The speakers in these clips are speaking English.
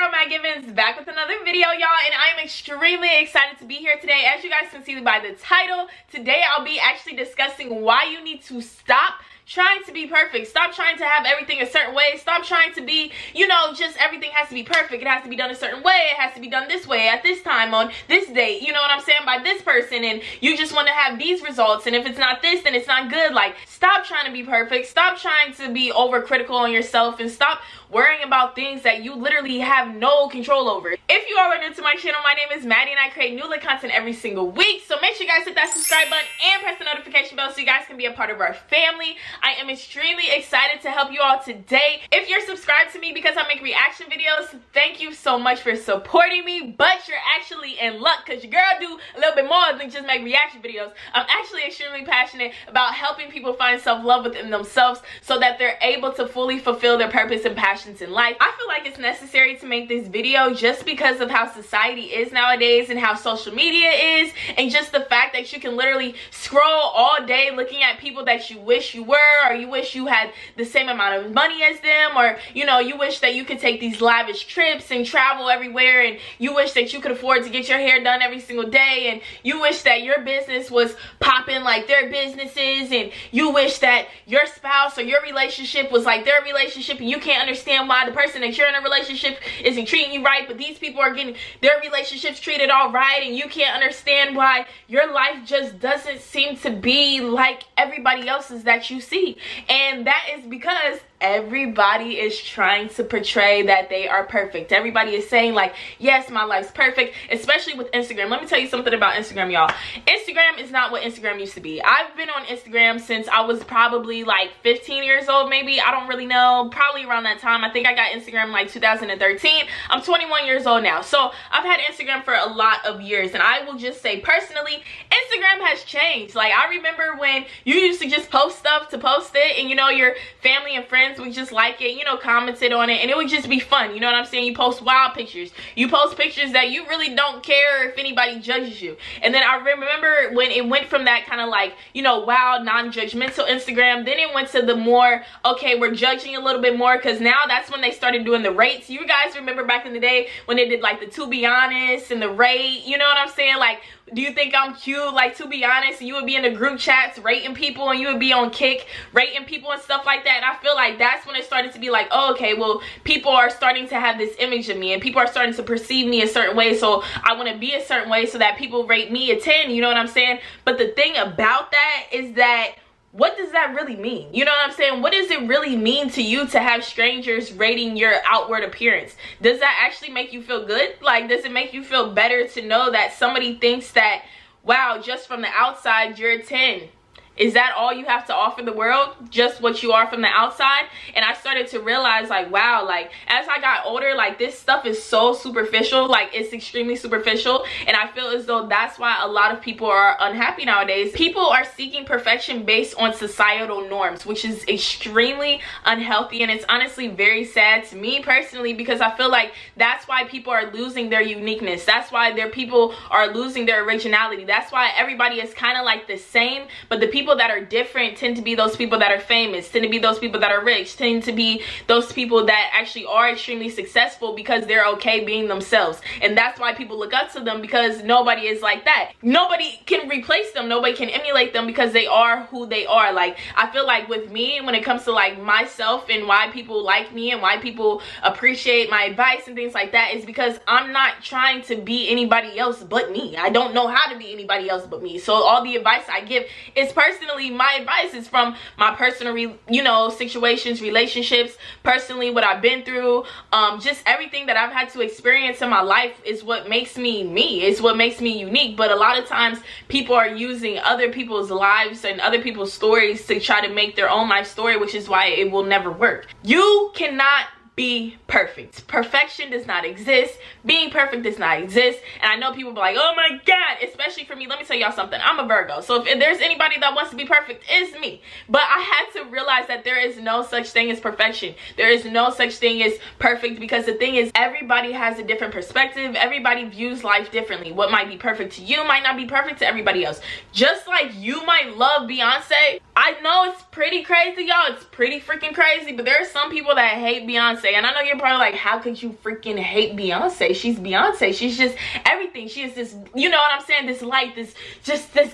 girl Matt Givens back with another video, y'all, and I'm extremely excited to be here today. As you guys can see by the title, today I'll be actually discussing why you need to stop trying to be perfect. Stop trying to have everything a certain way. Stop trying to be, just everything has to be perfect. It has to be done a certain way. It has to be done this way at this time on this date. You know what I'm saying? By this person, and you just want to have these results, and if it's not this, then it's not good. Like, stop trying to be perfect. Stop trying to be overcritical on yourself, and stop worrying about things that you literally have no control over. If you all are new to my channel, my name is Maddie and I create new lit content every single week. So make sure you guys hit that subscribe button and press the notification bell so you guys can be a part of our family. I am extremely excited to help you all today. If you're subscribed to me because I make reaction videos, thank you so much for supporting me, but you're actually in luck because your girl do a little bit more than just make reaction videos. I'm actually extremely passionate about helping people find self-love within themselves so that they're able to fully fulfill their purpose and passions in life. I feel like it's necessary to make this video just because of how society is nowadays and how social media is, and just the fact that you can literally scroll all day looking at people that you wish you were, or you wish you had the same amount of money as them, or you wish that you could take these lavish trips and travel everywhere, and you wish that you could afford to get your hair done every single day, and you wish that your business was popping like their businesses, and you wish that your spouse or your relationship was like their relationship, and you can't understand why the person that you're in a relationship isn't treating you right, but these people are getting their relationships treated all right, and you can't understand why your life just doesn't seem to be like everybody else's that you see. And that is because everybody is trying to portray that they are perfect. Everybody is saying like, yes, my life's perfect, especially with Instagram. Let me tell you something about Instagram, y'all. Instagram is not what Instagram used to be. I've been on Instagram since I was probably like 15 years old, maybe. I don't really know. Probably around that time. I think I got Instagram like 2013. I'm 21 years old now. So I've had Instagram for a lot of years, and I will just say personally, Instagram has changed. Like, I remember when you used to just post stuff to post it, and your family and friends would just like it, commented on it, and it would just be fun. You know what I'm saying? You post wild pictures. You post pictures that you really don't care if anybody judges you. And then I remember when it went from that kind of like, wild, non-judgmental Instagram, then it went to the more, okay, we're judging a little bit more, because now that's when they started doing the rates. You guys remember back in the day when they did like the to be honest and the rate, you know what I'm saying? Like, do you think I'm cute? Like, to be honest, you would be in the group chats rating people, and you would be on Kick rating people and stuff like that. And I feel like that's when it started to be like, oh, okay, well, people are starting to have this image of me, and people are starting to perceive me a certain way, so I want to be a certain way so that people rate me a 10, you know what I'm saying? But the thing about that is that, what does that really mean? You know what I'm saying? What does it really mean to you to have strangers rating your outward appearance? Does that actually make you feel good? Like, does it make you feel better to know that somebody thinks that, wow, just from the outside, you're a 10? Is that all you have to offer the world? Just what you are from the outside? And I started to realize, like, wow, like, as I got older, like, this stuff is so superficial. Like, it's extremely superficial. And I feel as though that's why a lot of people are unhappy nowadays. People are seeking perfection based on societal norms, which is extremely unhealthy. And it's honestly very sad to me personally, because I feel like that's why people are losing their uniqueness. That's why their people are losing their originality. That's why everybody is kind of like the same, but the people that are different tend to be those people that are famous, tend to be those people that are rich, tend to be those people that actually are extremely successful because they're okay being themselves. And that's why people look up to them, because nobody is like that. Nobody can replace them. Nobody can emulate them, because they are who they are. Like, I feel like with me, when it comes to like myself and why people like me and why people appreciate my advice and things like that, is because I'm not trying to be anybody else but me. I don't know how to be anybody else but me. So all the advice I give is personally, my advice is from my personal situations, relationships, personally what I've been through, just everything that I've had to experience in my life is what makes me me. It's what makes me unique. But a lot of times people are using other people's lives and other people's stories to try to make their own life story, which is why it will never work. You cannot be perfect. Perfection does not exist. Being perfect does not exist. And I know people be like, oh my God, especially for me. Let me tell y'all something. I'm a Virgo. So if there's anybody that wants to be perfect, it's me. But I had to realize that there is no such thing as perfection. There is no such thing as perfect, because the thing is, everybody has a different perspective. Everybody views life differently. What might be perfect to you might not be perfect to everybody else. Just like you might love Beyonce. I know it's pretty crazy, y'all. It's pretty freaking crazy. But there are some people that hate Beyonce. And I know you're probably like, how could you freaking hate Beyonce? She's Beyonce. She's just everything. She is this, you know what I'm saying, this light, this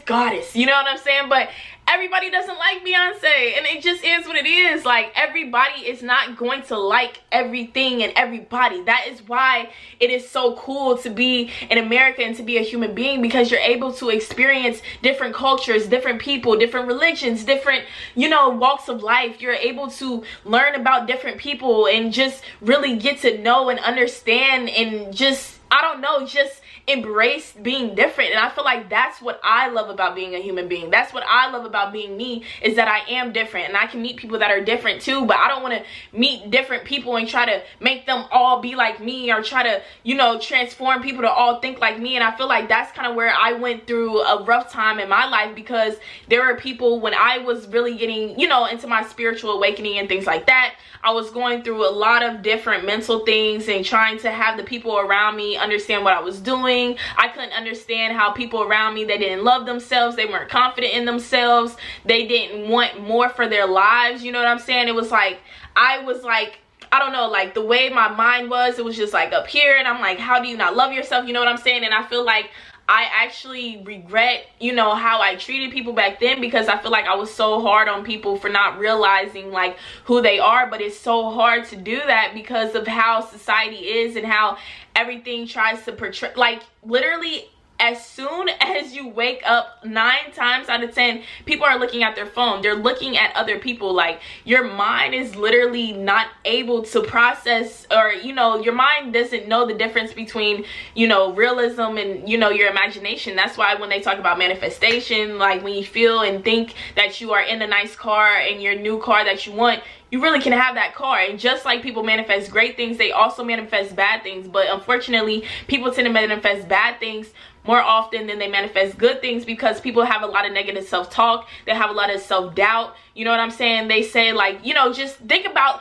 goddess, you know what I'm saying? But everybody doesn't like Beyonce, and it just is what it is. Like, everybody is not going to like everything and everybody. That is why it is so cool to be in America and to be a human being, because you're able to experience different cultures, different people, different religions, different, you know, walks of life. You're able to learn about different people and just really get to know and understand and just, I don't know, just embrace being different. And I feel like that's what I love about being a human being. That's what I love about being me, is that I am different, and I can meet people that are different too. But I don't want to meet different people and try to make them all be like me, or try to, you know, transform people to all think like me. And I feel like that's kind of where I went through a rough time in my life, because there were people, when I was really getting, you know, into my spiritual awakening and things like that, I was going through a lot of different mental things and trying to have the people around me understand what I was doing. I couldn't understand how people around me, they didn't love themselves, they weren't confident in themselves, they didn't want more for their lives, you know what I'm saying? It was like, I was like, I don't know, like the way my mind was, it was just like up here, and I'm like, how do you not love yourself? You know what I'm saying? And I feel like I actually regret, you know, how I treated people back then, because I feel like I was so hard on people for not realizing like who they are. But it's so hard to do that because of how society is and how everything tries to portray, like, literally as soon as you wake up, 9 times out of 10 people are looking at their phone. They're looking at other people. Like, your mind is literally not able to process, or, you know, your mind doesn't know the difference between, you know, realism and, you know, your imagination. That's why when they talk about manifestation, like when you feel and think that you are in a nice car and your new car that you want, you really can have that car. And just like people manifest great things, they also manifest bad things. But unfortunately, people tend to manifest bad things more often than they manifest good things, because people have a lot of negative self-talk. They have a lot of self-doubt. You know what I'm saying? They say, like, you know, just think about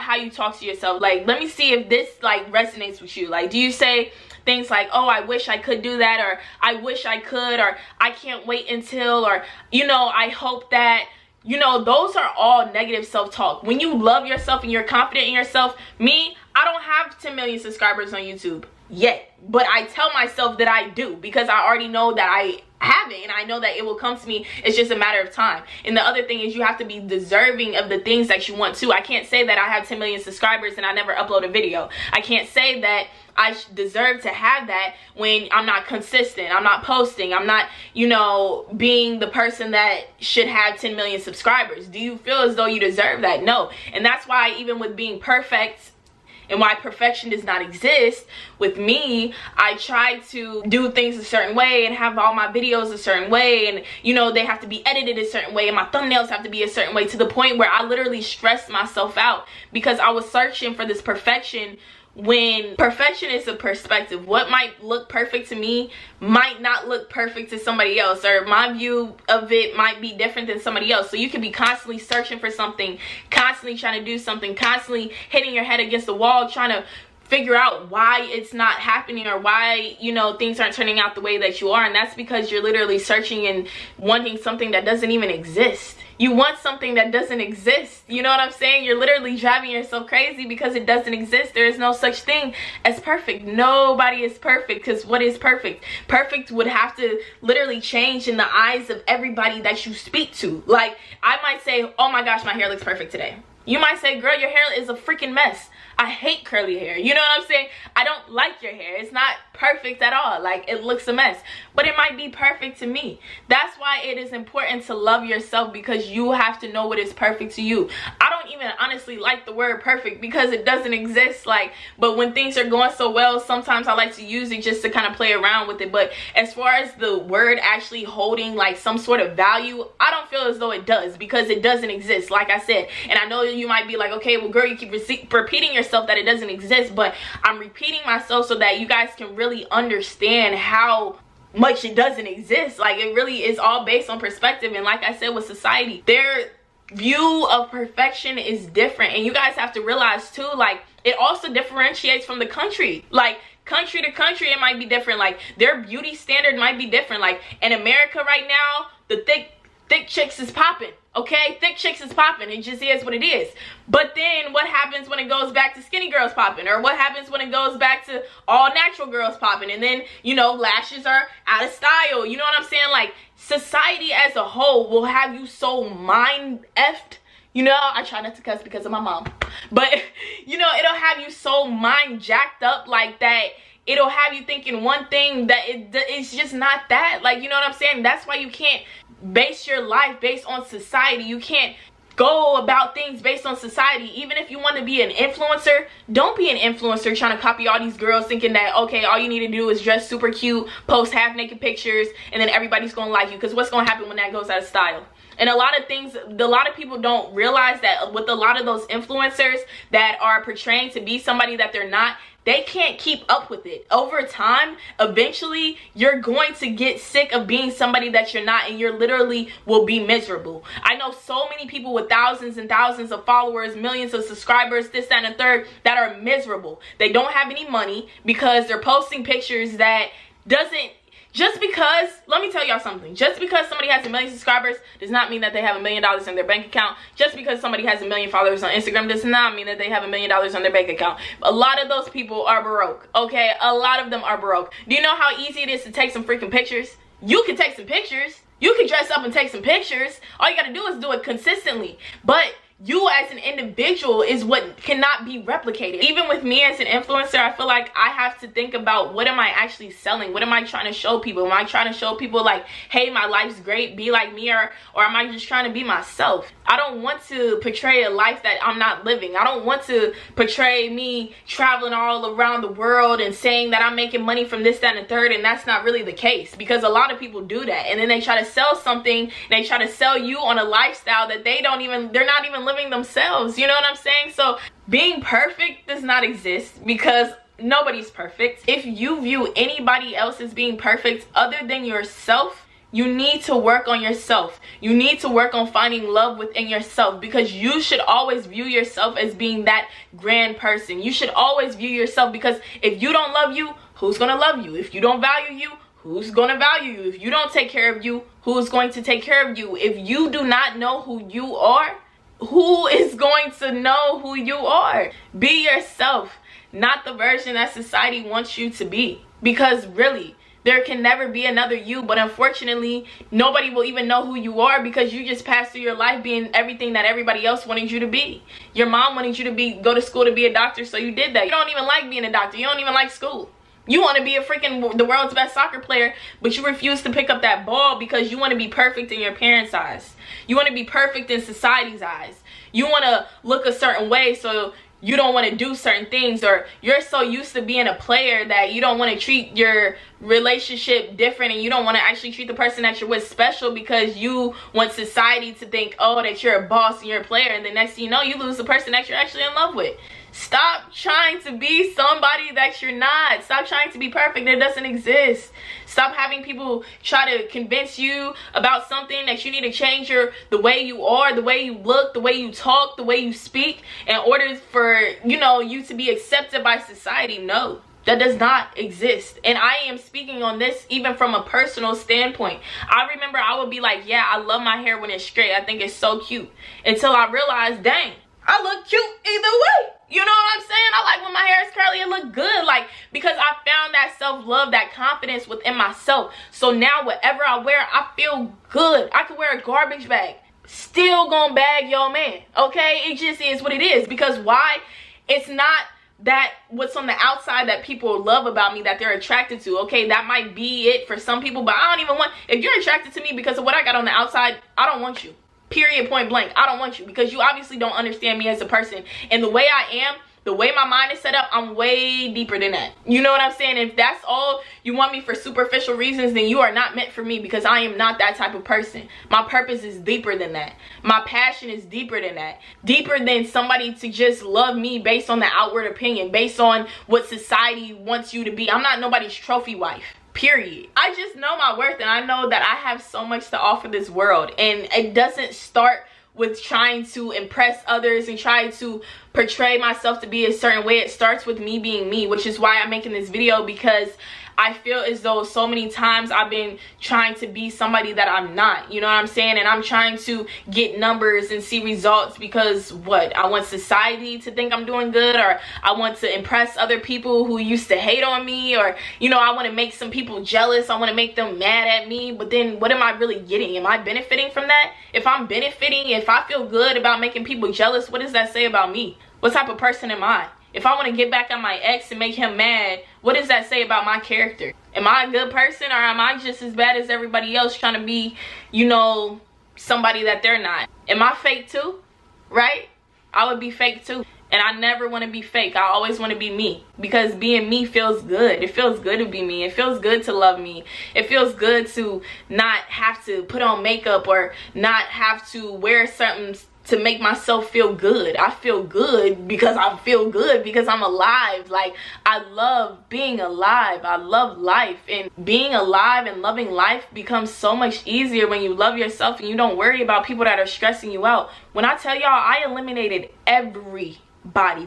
how you talk to yourself. Like, let me see if this like resonates with you. Like, do you say things like, oh, I wish I could do that, or I wish I could, or I can't wait until, or, you know, I hope that? You know, those are all negative self-talk. When you love yourself and you're confident in yourself, me, I don't have 10 million subscribers on YouTube yet, but I tell myself that I do, because I already know that I have it, and I know that it will come to me. It's just a matter of time. And the other thing is, you have to be deserving of the things that you want to. I can't say that I have 10 million subscribers and I never upload a video. I can't say that I deserve to have that when I'm not consistent, I'm not posting, I'm not, you know, being the person that should have 10 million subscribers. Do you feel as though you deserve that? No. And that's why, even with being perfect, and why perfection does not exist with me, I try to do things a certain way and have all my videos a certain way, and, you know, they have to be edited a certain way, and my thumbnails have to be a certain way, to the point where I literally stressed myself out, because I was searching for this perfection, when perfection is a perspective. What might look perfect to me might not look perfect to somebody else, or my view of it might be different than somebody else. So you can be constantly searching for something, constantly trying to do something, constantly hitting your head against the wall, trying to figure out why it's not happening, or why, you know, things aren't turning out the way that you are. And that's because you're literally searching and wanting something that doesn't even exist. You want something that doesn't exist. You know what I'm saying? You're literally driving yourself crazy because it doesn't exist. There is no such thing as perfect. Nobody is perfect, because what is perfect? Perfect would have to literally change in the eyes of everybody that you speak to. Like, I might say, oh my gosh, my hair looks perfect today. You might say, girl, your hair is a freaking mess. I hate curly hair. You know what I'm saying? I don't like your hair. It's not perfect at all. Like, it looks a mess. But it might be perfect to me. That's why it is important to love yourself, because you have to know what is perfect to you. I don't even honestly like the word perfect, because it doesn't exist. Like, but when things are going so well, sometimes I like to use it just to kind of play around with it. But as far as the word actually holding like some sort of value, I don't feel as though it does, because it doesn't exist, like I said. And I know you might be like, okay, well, girl, you keep repeating yourself that it doesn't exist, but I'm repeating myself so that you guys can really understand how much it doesn't exist. Like, it really is all based on perspective. And like I said, with society, their view of perfection is different, and you guys have to realize too, like, it also differentiates from the country. Like, country to country, it might be different. Like, their beauty standard might be different. Like, in America right now, the thick chicks is popping. Okay, thick chicks is popping. It just is what it is. But then what happens when it goes back to skinny girls popping? Or what happens when it goes back to all natural girls popping? And then, you know, lashes are out of style. You know what I'm saying? Like, society as a whole will have you so mind-effed. You know, I try not to cuss because of my mom. But, you know, it'll have you so mind jacked up like that. It'll have you thinking one thing that it's just not that. Like, you know what I'm saying? That's why you can't base your life based on society. You can't go about things based on society. Even if you want to be an influencer, don't be an influencer trying to copy all these girls thinking that, okay, all you need to do is dress super cute, post half naked pictures, and then everybody's gonna like you. Because what's gonna happen when that goes out of style? And a lot of people don't realize that with a lot of those influencers that are portraying to be somebody that they're not, they can't keep up with it. Over time, eventually, you're going to get sick of being somebody that you're not, and you literally will be miserable. I know so many people with thousands and thousands of followers, millions of subscribers, this, that, and the third, that are miserable. They don't have any money because they're posting pictures that doesn't... Just because, let me tell y'all something. Just because somebody has 1 million subscribers does not mean that they have $1 million in their bank account. Just because somebody has 1 million followers on Instagram does not mean that they have $1 million on their bank account. A lot of those people are broke, okay? A lot of them are broke. Do you know how easy it is to take some freaking pictures? You can take some pictures. You can dress up and take some pictures. All you gotta do is do it consistently. But you as an individual is what cannot be replicated. Even with me as an influencer, I feel like I have to think about, what am I actually selling? What am I trying to show people? Am I trying to show people like, hey, my life's great, be like me? Or am I just trying to be myself? I don't want to portray a life that I'm not living. I don't want to portray me traveling all around the world and saying that I'm making money from this, that, and the third, and that's not really the case. Because a lot of people do that, and then they try to sell something, and they try to sell you on a lifestyle that they're not even living themselves. You know what I'm saying? So being perfect does not exist, because nobody's perfect. If you view anybody else as being perfect other than yourself, you need to work on yourself. You need to work on finding love within yourself, because you should always view yourself as being that grand person. You should always view yourself, because if you don't love you, who's gonna love you? If you don't value you, who's gonna value you? If you don't take care of you, who's going to take care of you? If you do not know who you are, who is going to know who you are? Be yourself, not the version that society wants you to be. Because really, there can never be another you, but unfortunately, nobody will even know who you are, because you just passed through your life being everything that everybody else wanted you to be. Your mom wanted you to go to school to be a doctor, so you did that. You don't even like being a doctor. You don't even like school. You want to be the world's best soccer player, but you refuse to pick up that ball because you want to be perfect in your parents' eyes. You want to be perfect in society's eyes. You want to look a certain way, so you don't want to do certain things, or you're so used to being a player that you don't want to treat your relationship different, and you don't want to actually treat the person that you're with special, because you want society to think, oh, that you're a boss and you're a player, and the next thing you know, you lose the person that you're actually in love with. Stop trying to be somebody that you're not. Stop trying to be perfect. It doesn't exist. Stop having people try to convince you about something that you need to change the way you are, the way you look, the way you talk, the way you speak, in order for, you to be accepted by society. No, that does not exist. And I am speaking on this even from a personal standpoint. I remember I would be like, yeah, I love my hair when it's straight. I think it's so cute. Until I realized, dang, I look cute either way. You know what I'm saying? I like when my hair is curly, it look good. Like, because I found that self-love, that confidence within myself. So now whatever I wear, I feel good. I can wear a garbage bag, still gonna bag your man. Okay? It just is what it is. Because why? It's not that what's on the outside that people love about me, that they're attracted to. Okay, that might be it for some people, but I don't even want, if you're attracted to me because of what I got on the outside, I don't want you. Period, point blank. I don't want you, because you obviously don't understand me as a person. And the way I am, the way my mind is set up, I'm way deeper than that. You know what I'm saying? If that's all you want me for superficial reasons, then you are not meant for me, because I am not that type of person. My purpose is deeper than that. My passion is deeper than that. Deeper than somebody to just love me based on the outward opinion, based on what society wants you to be. I'm not nobody's trophy wife. Period. I just know my worth, and I know that I have so much to offer this world. And it doesn't start with trying to impress others and try to portray myself to be a certain way. It starts with me being me, which is why I'm making this video, because I feel as though so many times I've been trying to be somebody that I'm not, you know what I'm saying? And I'm trying to get numbers and see results because what? I want society to think I'm doing good, or I want to impress other people who used to hate on me, or, you know, I want to make some people jealous. I want to make them mad at me. But then what am I really getting? Am I benefiting from that? If I'm benefiting, if I feel good about making people jealous, what does that say about me? What type of person am I? If I want to get back at my ex and make him mad, what does that say about my character? Am I a good person, or am I just as bad as everybody else trying to be, you know, somebody that they're not? Am I fake too? Right? I would be fake too. And I never want to be fake. I always want to be me, because being me feels good. It feels good to be me. It feels good to love me. It feels good to not have to put on makeup or not have to wear something to make myself feel good. I feel good because I feel good because I'm alive. Like, I love being alive. I love life, and being alive and loving life becomes so much easier when you love yourself and you don't worry about people that are stressing you out. When I tell y'all, I eliminated everybody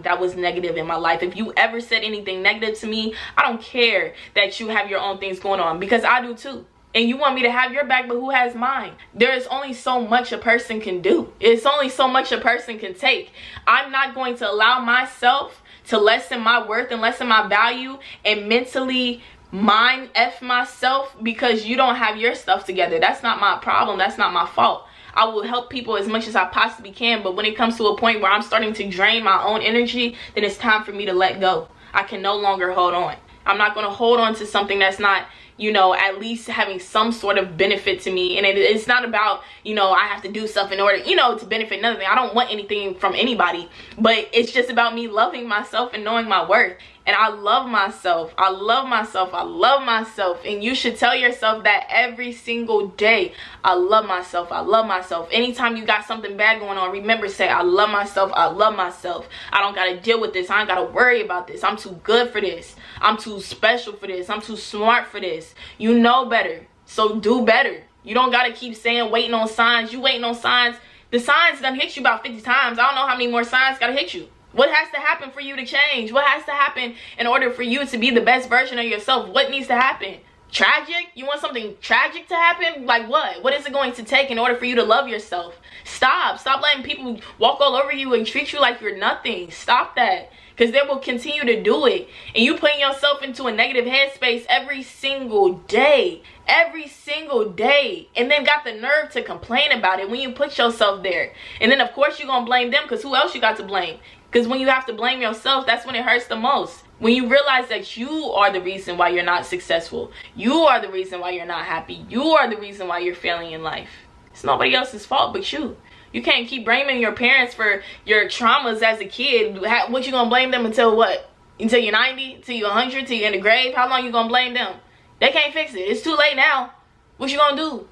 that was negative in my life. If you ever said anything negative to me, I don't care that you have your own things going on, because I do too. And you want me to have your back, but who has mine? There is only so much a person can do. It's only so much a person can take. I'm not going to allow myself to lessen my worth and lessen my value and mentally mind F myself because you don't have your stuff together. That's not my problem. That's not my fault. I will help people as much as I possibly can, but when it comes to a point where I'm starting to drain my own energy, then it's time for me to let go. I can no longer hold on. I'm not going to hold on to something that's not, you know, at least having some sort of benefit to me. And it's not about, you know, I have to do stuff in order, you know, to benefit nothing. I don't want anything from anybody, but it's just about me loving myself and knowing my worth. And I love myself. I love myself. I love myself. And you should tell yourself that every single day. I love myself. I love myself. Anytime you got something bad going on, remember, say, I love myself. I love myself. I don't got to deal with this. I ain't got to worry about this. I'm too good for this. I'm too special for this. I'm too smart for this. You know better. So do better. You don't got to keep saying waiting on signs. You waiting on signs. The signs done hit you about 50 times. I don't know how many more signs got to hit you. What has to happen for you to change? What has to happen in order for you to be the best version of yourself? What needs to happen? Tragic? You want something tragic to happen? Like what? What is it going to take in order for you to love yourself? Stop letting people walk all over you and treat you like you're nothing. Stop that. Because they will continue to do it. And you putting yourself into a negative headspace every single day. Every single day. And then got the nerve to complain about it when you put yourself there. And then of course you're going to blame them, because who else you got to blame? Because when you have to blame yourself, that's when it hurts the most. When you realize that you are the reason why you're not successful. You are the reason why you're not happy. You are the reason why you're failing in life. It's nobody else's fault but you. You can't keep blaming your parents for your traumas as a kid. What you gonna blame them until what? Until you're 90? Until you're 100? Until you're in the grave? How long you gonna blame them? They can't fix it. It's too late now. What you gonna do?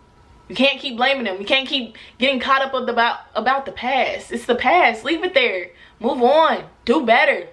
You can't keep blaming them. You can't keep getting caught up about the past. It's the past. Leave it there. Move on. Do better.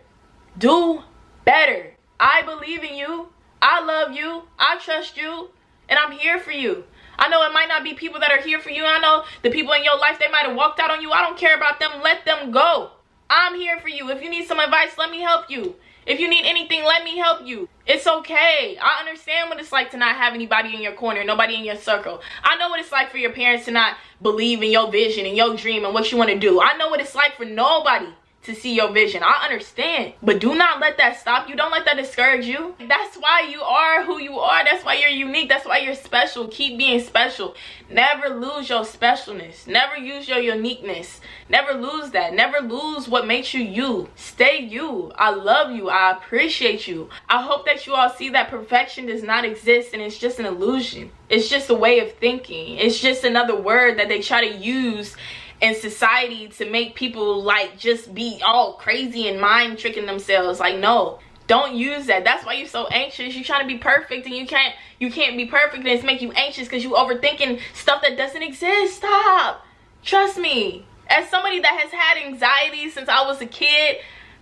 Do better. I believe in you. I love you. I trust you. And I'm here for you. I know it might not be people that are here for you. I know the people in your life, they might have walked out on you. I don't care about them. Let them go. I'm here for you. If you need some advice, let me help you. If you need anything, let me help you. It's okay. I understand what it's like to not have anybody in your corner, nobody in your circle. I know what it's like for your parents to not believe in your vision and your dream and what you want to do. I know what it's like for nobody to see your vision. I understand. But do not let that stop you. Don't let that discourage you. That's why you are who you are. That's why you're unique. That's why you're special. Keep being special. Never lose your specialness. Never use your uniqueness. Never lose that. Never lose what makes you you. Stay you. I love you. I appreciate you. I hope that you all see that perfection does not exist and it's just an illusion. It's just a way of thinking. It's just another word that they try to use in society to make people like just be all crazy and mind tricking themselves. Like, no, don't use that. That's why you're so anxious. You're trying to be perfect and you can't be perfect, and it's making you anxious because you overthinking stuff that doesn't exist. Stop. Trust me. As somebody that has had anxiety since I was a kid,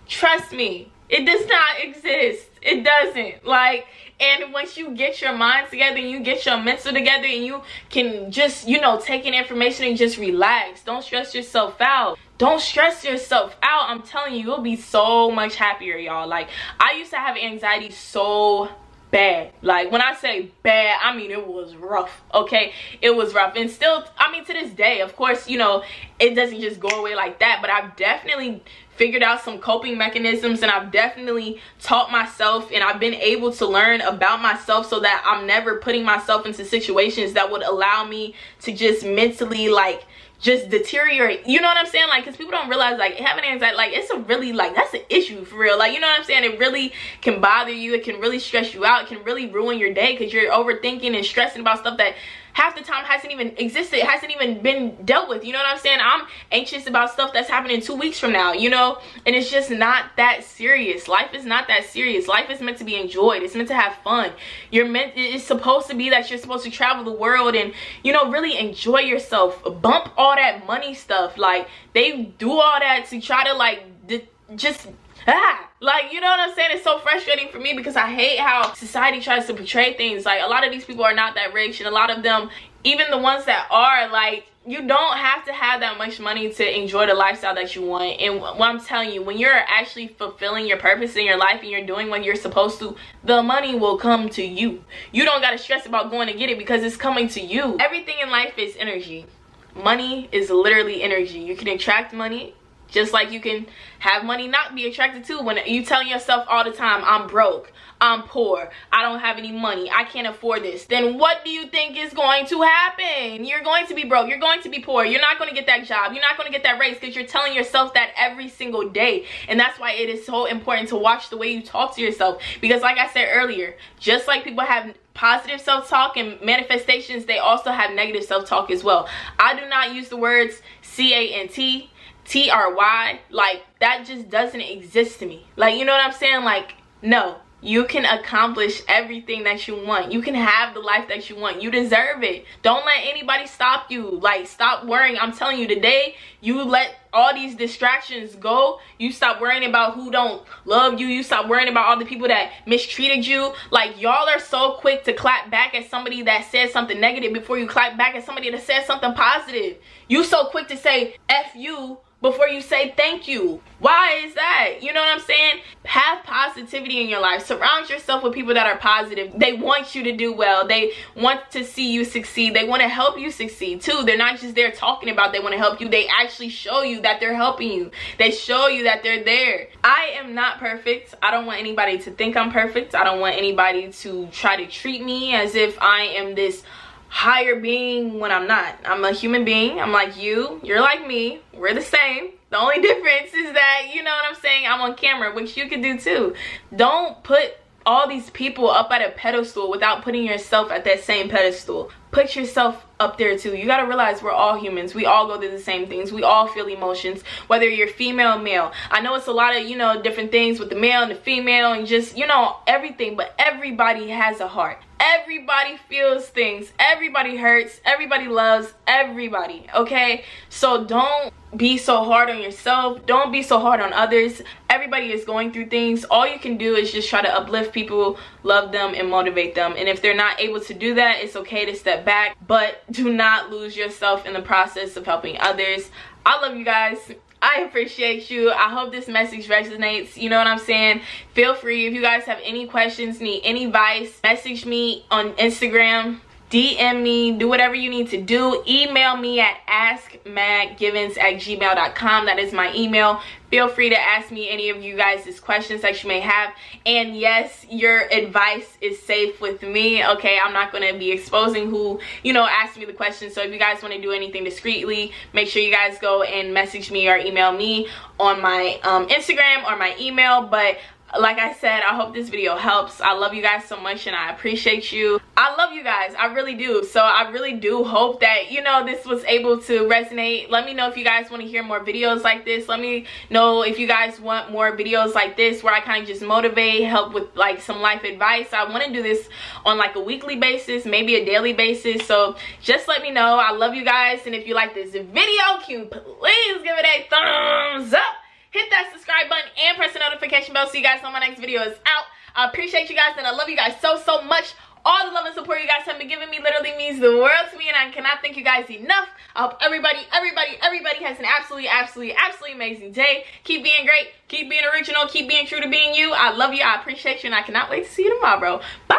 trust me, It does not exist. It doesn't. Like, and once you get your mind together and you get your mental together and you can just, you know, take in information and just relax. Don't stress yourself out. Don't stress yourself out. I'm telling you, you'll be so much happier, y'all. Like, I used to have anxiety so bad. Like, when I say bad, I mean it was rough. Okay, it was rough. And still, I mean, to this day, of course, you know, it doesn't just go away like that, but I've definitely figured out some coping mechanisms, and I've definitely taught myself, and I've been able to learn about myself so that I'm never putting myself into situations that would allow me to just mentally, like, just deteriorate. You know what I'm saying? Like, because people don't realize, like, having anxiety, like, it's a really, like, that's an issue for real. Like, you know what I'm saying? It really can bother you. It can really stress you out. It can really ruin your day because you're overthinking and stressing about stuff that half the time hasn't even existed, hasn't even been dealt with. You know what I'm saying? I'm anxious about stuff that's happening 2 weeks from now, you know? And it's just not that serious. Life is not that serious. Life is meant to be enjoyed. It's meant to have fun. It's supposed to be that you're supposed to travel the world and, you know, really enjoy yourself. Bump all that money stuff. Like, they do all that to try to, like, like, you know what I'm saying? It's so frustrating for me because I hate how society tries to portray things. Like, a lot of these people are not that rich, and a lot of them, even the ones that are, like, you don't have to have that much money to enjoy the lifestyle that you want. And what I'm telling you, when you're actually fulfilling your purpose in your life and you're doing what you're supposed to, the money will come to you. You don't got to stress about going to get it because it's coming to you. Everything in life is energy. Money is literally energy. You can attract money, just like you can have money not be attracted to. When you telling yourself all the time, I'm broke, I'm poor, I don't have any money, I can't afford this, then what do you think is going to happen? You're going to be broke, you're going to be poor, you're not going to get that job, you're not going to get that raise because you're telling yourself that every single day. And that's why it is so important to watch the way you talk to yourself, because like I said earlier, just like people have positive self-talk and manifestations, they also have negative self-talk as well. I do not use the words CANT, TRY, like, that just doesn't exist to me. Like, you know what I'm saying? Like, no, you can accomplish everything that you want. You can have the life that you want. You deserve it. Don't let anybody stop you. Like, stop worrying. I'm telling you, today you let all these distractions go. You stop worrying about who don't love you. You stop worrying about all the people that mistreated you. Like, y'all are so quick to clap back at somebody that says something negative before you clap back at somebody that says something positive. You so quick to say F you before you say thank you. Why is that? You know what I'm saying? Have positivity in your life. Surround yourself with people that are positive. They want you to do well. They want to see you succeed. They want to help you succeed too. They're not just there talking about they want to help you. They actually show you that they're helping you. They show you that they're there. I am not perfect. I don't want anybody to think I'm perfect. I don't want anybody to try to treat me as if I am this higher being when I'm not. I'm a human being. I'm like you. You're like me. We're the same. The only difference is that, you know what I'm saying, I'm on camera, which you can do too. Don't put all these people up at a pedestal without putting yourself at that same pedestal. Put yourself up there too. You gotta realize we're all humans. We all go through the same things. We all feel emotions, whether you're female or male. I know it's a lot of, you know, different things with the male and the female and just, you know, everything, but everybody has a heart. Everybody feels things. Everybody hurts. Everybody loves everybody, okay? So don't be so hard on yourself. Don't be so hard on others. Everybody is going through things. All you can do is just try to uplift people, love them, and motivate them. And if they're not able to do that, it's okay to step back, but do not lose yourself in the process of helping others. I love you guys. I appreciate you. I hope this message resonates. You know what I'm saying? Feel free, if you guys have any questions, need any advice, message me on Instagram, DM me, do whatever you need to do. Email me at askmadgivens@gmail.com. That is my email. Feel free to ask me any of you guys' questions that you may have. And yes, your advice is safe with me, okay? I'm not going to be exposing who, you know, asked me the questions. So if you guys want to do anything discreetly, make sure you guys go and message me or email me on my Instagram or my email. But like I said, I hope this video helps. I love you guys so much and I appreciate you. I love you guys. I really do. So I really do hope that, you know, this was able to resonate. Let me know if you guys want to hear more videos like this. Let me know if you guys want more videos like this where I kind of just motivate, help with like some life advice. I want to do this on like a weekly basis, maybe a daily basis. So just let me know. I love you guys. And if you like this video, can you please give it a thumbs up? hit that subscribe button and press the notification bell so you guys know my next video is out. I appreciate you guys and I love you guys so much. All the love and support you guys have been giving me literally means the world to me, and I cannot thank you guys enough. I hope everybody has an absolutely amazing day. Keep being great, keep being original, keep being true to being you. I love you, I appreciate you, and I cannot wait to see you tomorrow. Bye.